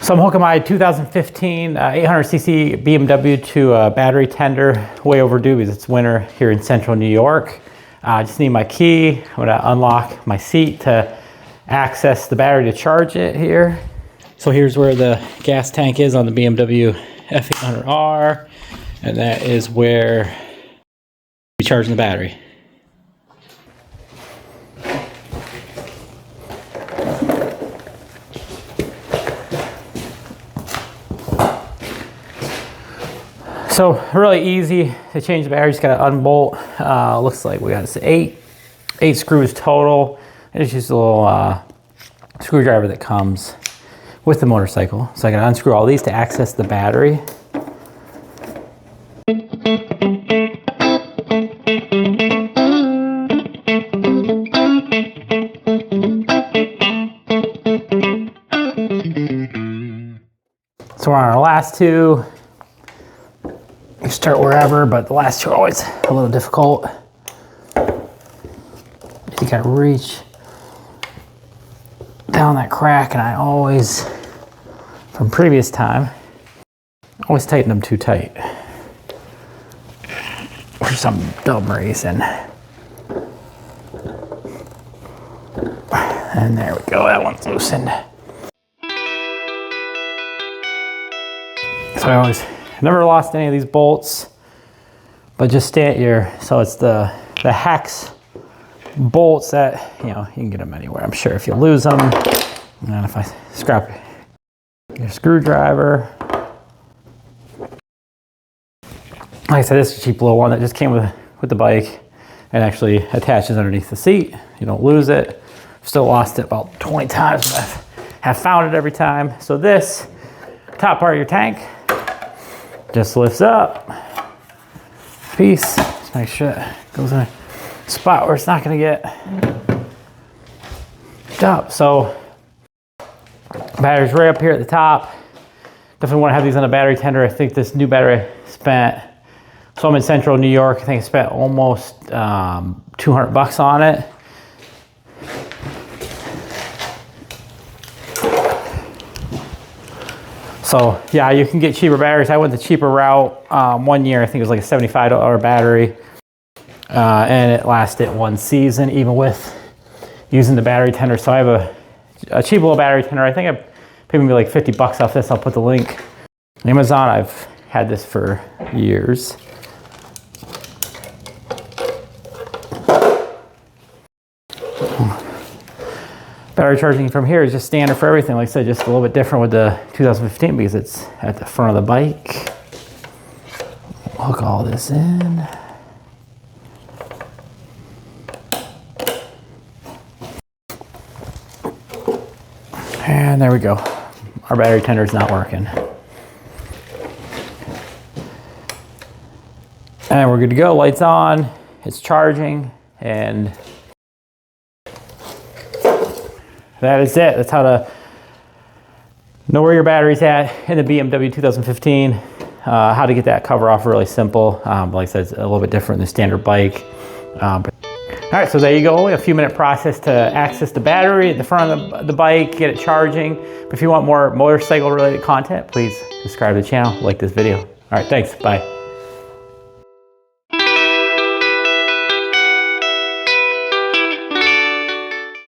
So I'm hooking my 2015 800cc BMW to a battery tender, way overdue because it's winter here in central New York. I just need my key. I'm gonna unlock my seat to access the battery to charge it here. So here's where the gas tank is on the BMW F800R, and that is where we're charging the battery. So really easy to change the battery. Just gotta unbolt. Looks like we got eight screws total. I just use a little screwdriver that comes with the motorcycle. So I gotta unscrew all these to access the battery. So we're on our last two. You start wherever, but the last two are always a little difficult. You gotta reach down that crack, and I always, from previous time, always tighten them too tight for some dumb reason. And there we go, that one's loosened. So I always never lost any of these bolts, but just stay at your, so it's the hex bolts that, you know, you can get them anywhere, I'm sure, if you lose them. And if I scrap your screwdriver. Like I said, this is a cheap little one that just came with the bike and actually attaches underneath the seat. You don't lose it. Still lost it about 20 times, but I have found it every time. So this top part of your tank just lifts up, piece, just make sure it goes in a spot where it's not gonna get up. So battery's right up here at the top. Definitely wanna have these on a battery tender. I think this new battery spent, so I'm in central New York, I think I spent almost 200 bucks on it. So yeah, you can get cheaper batteries. I went the cheaper route 1 year. I think it was like a $75 battery. And it lasted 1 season, even with using the battery tender. So I have a cheap little battery tender. I think I paid me like 50 bucks off this. I'll put the link on Amazon. I've had this for years. Battery charging from here is just standard for everything. Like I said, just a little bit different with the 2015 because it's at the front of the bike. Hook all this in. And there we go. Our battery tender is not working. And we're good to go. Lights on. It's charging. And that is it. That's how to know where your battery's at in the BMW 2015. How to get that cover off, really simple. Like I said, it's a little bit different than the standard bike. All right, so there you go. Only a few minute process to access the battery at the front of the bike, get it charging. But if you want more motorcycle related content, please subscribe to the channel, like this video. All right, thanks, bye.